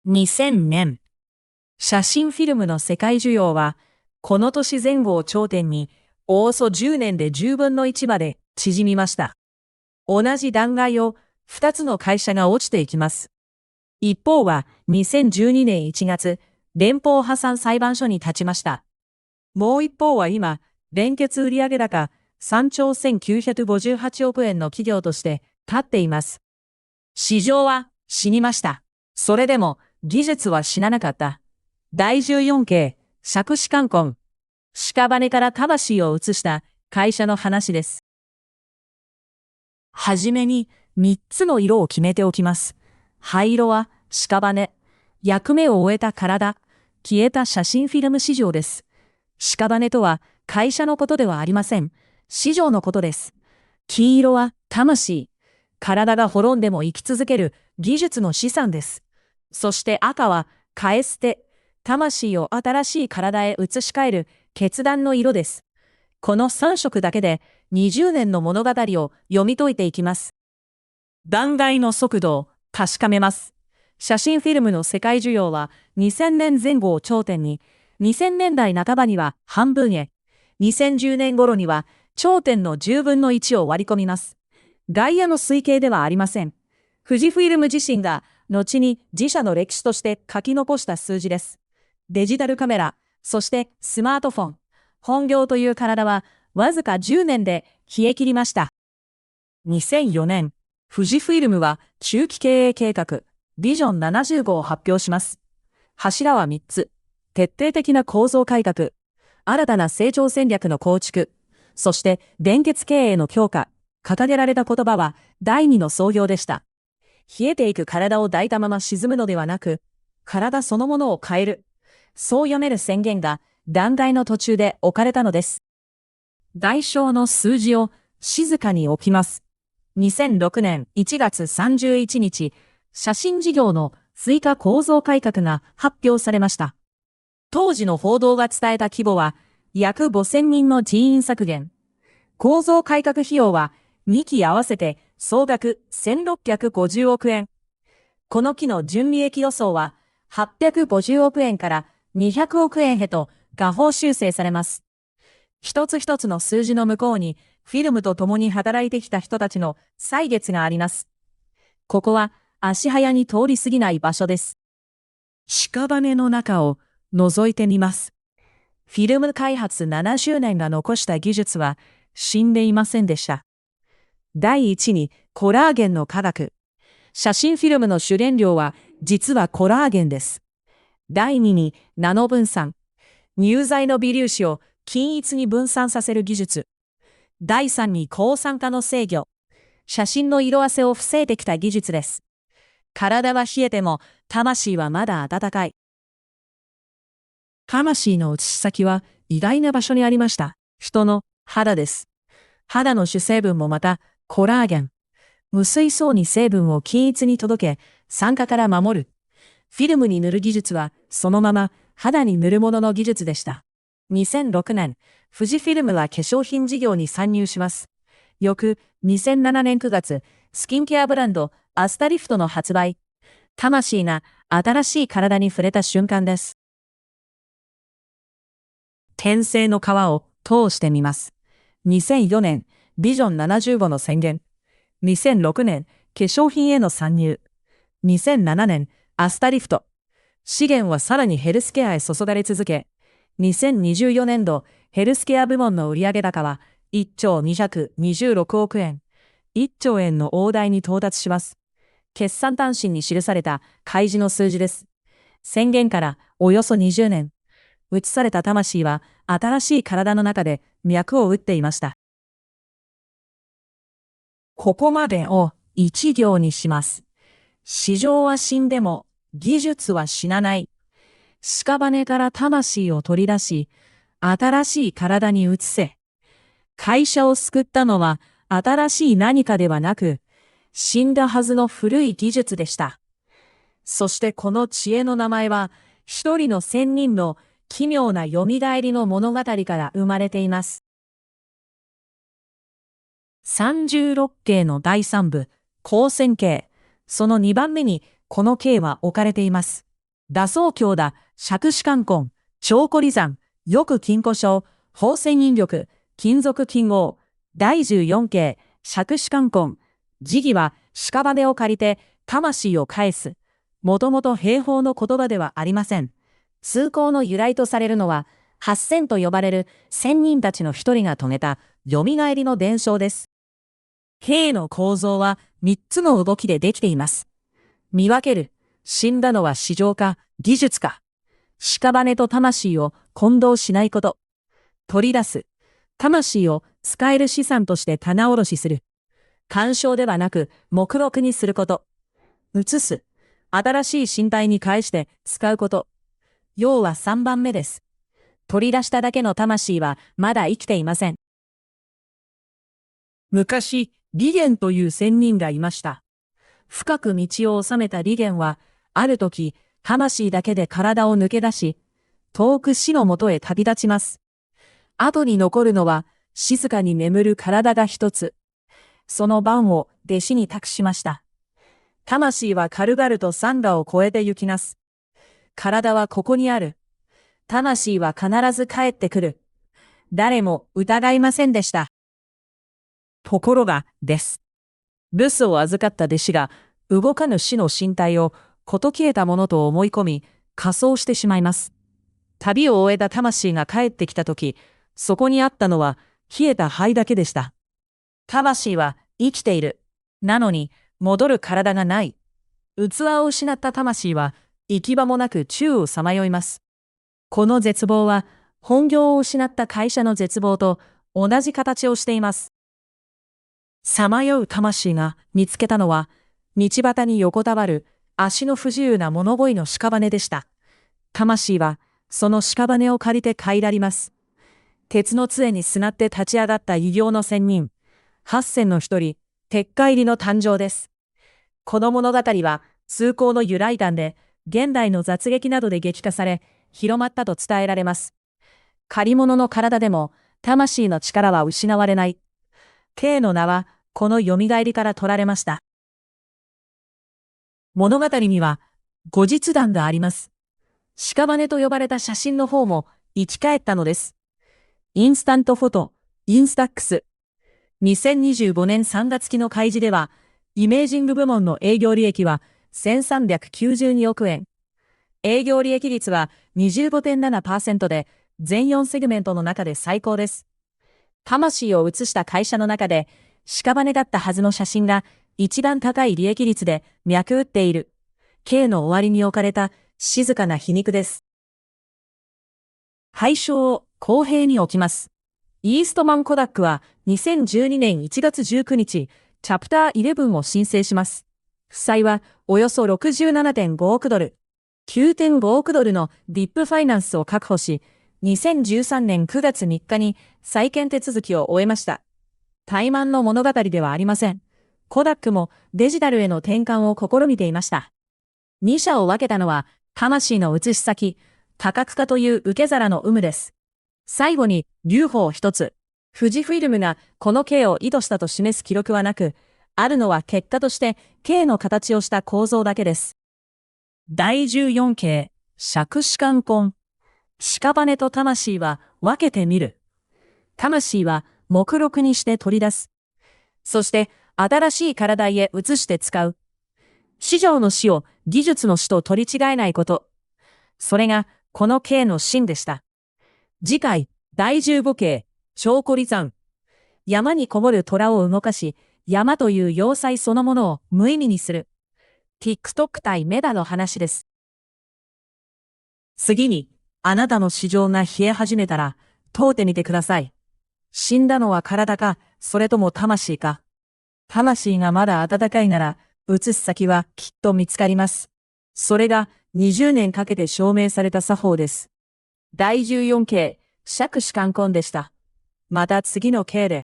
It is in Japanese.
2000年。写真フィルムの世界需要は、この年前後を頂点に、およそ10年で10分の1まで縮みました。同じ段階を2つの会社が落ちていきます。一方は2012年1月、連邦破産裁判所に立ちました。もう一方は今、連結売上高3兆1958億円の企業として立っています。市場は死にました。それでも技術は死ななかった。第14系、杓子冠婚。屍から魂を移した会社の話です。はじめに3つの色を決めておきます。灰色は屍、役目を終えた体、消えた写真フィルム市場です。屍とは会社のことではありません。市場のことです。黄色は魂、体が滅んでも生き続ける技術の資産です。そして赤は替え捨て、魂を新しい体へ移し替える決断の色です。この3色だけで20年の物語を読み解いていきます。断崖の速度を確かめます。写真フィルムの世界需要は2000年前後を頂点に、2000年代半ばには半分へ、2010年頃には頂点の10分の1を割り込みます。外野の推計ではありません。富士フィルム自身が後に自社の歴史として書き残した数字です。デジタルカメラ、そしてスマートフォン、本業という体はわずか10年で消え切りました。2004年、富士フィルムは中期経営計画、ビジョン75を発表します。柱は3つ。徹底的な構造改革、新たな成長戦略の構築、そして連結経営の強化。掲げられた言葉は第2の創業でした。冷えていく体を抱いたまま沈むのではなく、体そのものを変える。そう読める宣言が断崖の途中で置かれたのです。代償の数字を静かに置きます。2006年1月31日、写真事業の追加構造改革が発表されました。当時の報道が伝えた規模は約5000人の人員削減。構造改革費用は2期合わせて総額1650億円。この期の純利益予想は850億円から200億円へと下方修正されます。一つ一つの数字の向こうにフィルムと共に働いてきた人たちの歳月があります。ここは足早に通り過ぎない場所です。屍の中を覗いてみます。フィルム開発70年が残した技術は死んでいませんでした。第一にコラーゲンの化学。写真フィルムの主原料は実はコラーゲンです。第二にナノ分散。乳剤の微粒子を均一に分散させる技術。第三に抗酸化の制御。写真の色あせを防いできた技術です。体は冷えても魂はまだ温かい。魂の移し先は意外な場所にありました。人の肌です。肌の主成分もまたコラーゲン。無水素に成分を均一に届け、酸化から守る。フィルムに塗る技術はそのまま肌に塗るものの技術でした。2006年、富士フィルムは化粧品事業に参入します。翌2007年9月、スキンケアブランドアスタリフトの発売。魂が新しい体に触れた瞬間です。転生の川を通してみます。2004年、ビジョン75の宣言。2006年、化粧品への参入。2007年、アスタリフト。資源はさらにヘルスケアへ注がれ続け、2024年度、ヘルスケア部門の売上高は1兆226億円。1兆円の大台に到達します。決算短信に記された開示の数字です。宣言からおよそ20年。移された魂は新しい体の中で脈を打っていました。ここまでを一行にします。市場は死んでも技術は死なない。屍から魂を取り出し、新しい体に移せ。会社を救ったのは新しい何かではなく、死んだはずの古い技術でした。そしてこの知恵の名前は、一人の仙人の奇妙な蘇りの物語から生まれています。36系の第3部、光線系。その2番目にこの系は置かれています。打相強打、尺子冠根、長孤離山、翼金庫章、放線引力、金属金剛、第14形、尺子冠根、時義は屍を借りて魂を返す。もともと兵法の言葉ではありません。通行の由来とされるのは、八仙と呼ばれる仙人たちの一人が遂げた蘇りの伝承です。兵の構造は3つの動きでできています。見分ける。死んだのは市場か、技術か。屍と魂を混同しないこと。取り出す。魂を使える資産として棚卸しする。干渉ではなく目録にすること。移す。新しい身体に返して使うこと。要は3番目です。取り出しただけの魂はまだ生きていません。昔、利元という仙人がいました。深く道を収めた利元は、ある時、魂だけで体を抜け出し、遠く死のもとへ旅立ちます。後に残るのは、静かに眠る体が一つ。その番を弟子に託しました。魂は軽々と山河を越えて行きます。体はここにある。魂は必ず帰ってくる。誰も疑いませんでした。ところが、です。留守を預かった弟子が、動かぬ死の身体を、こと消えたものと思い込み、仮装してしまいます。旅を終えた魂が帰ってきたとき、そこにあったのは、冷えた灰だけでした。魂は生きている。なのに、戻る体がない。器を失った魂は、行き場もなく宙をさまよいます。この絶望は、本業を失った会社の絶望と同じ形をしています。さまよう魂が見つけたのは、道端に横たわる足の不自由な物乞いの屍でした。魂は、その屍を借りて帰らります。鉄の杖にすなって立ち上がった異形の仙人、八仙の一人、鉄海里の誕生です。この物語は、通行の由来談で、現代の雑劇などで劇化され、広まったと伝えられます。借り物の体でも、魂の力は失われない。K の名は、この蘇りから取られました。物語には、後日談があります。屍と呼ばれた写真の方も、生き返ったのです。インスタントフォト、インスタックス。2025年3月期の開示では、イメージング部門の営業利益は1392億円。営業利益率は 25.7% で、全4セグメントの中で最高です。魂を移した会社の中で、屍だったはずの写真が一番高い利益率で脈打っている。K の終わりに置かれた静かな皮肉です。廃所を公平に置きます。イーストマンコダックは2012年1月19日、チャプター11を申請します。負債はおよそ 67.5 億ドル、9.5 億ドルのディップファイナンスを確保し、2013年9月3日に債権手続きを終えました。怠慢の物語ではありません。コダックもデジタルへの転換を試みていました。2社を分けたのは、魂の移し先、多角化という受け皿の有無です。最後に、留保一つ。富士フイルムがこのKを意図したと示す記録はなく、あるのは結果として K の形をした構造だけです。第14形、尺子冠根。屍と魂は分けてみる。魂は目録にして取り出す。そして新しい体へ移して使う。市場の死を技術の死と取り違えないこと。それがこのKの真でした。次回、第15形、長孤離山。山にこもる虎を動かし、山という要塞そのものを無意味にする。TikTok 対メダの話です。次に、あなたの市場が冷え始めたら、問うてみてください。死んだのは体か、それとも魂か。魂がまだ温かいなら、移す先はきっと見つかります。それが20年かけて証明された作法です。第14形、尺子冠根でした。また次の形で。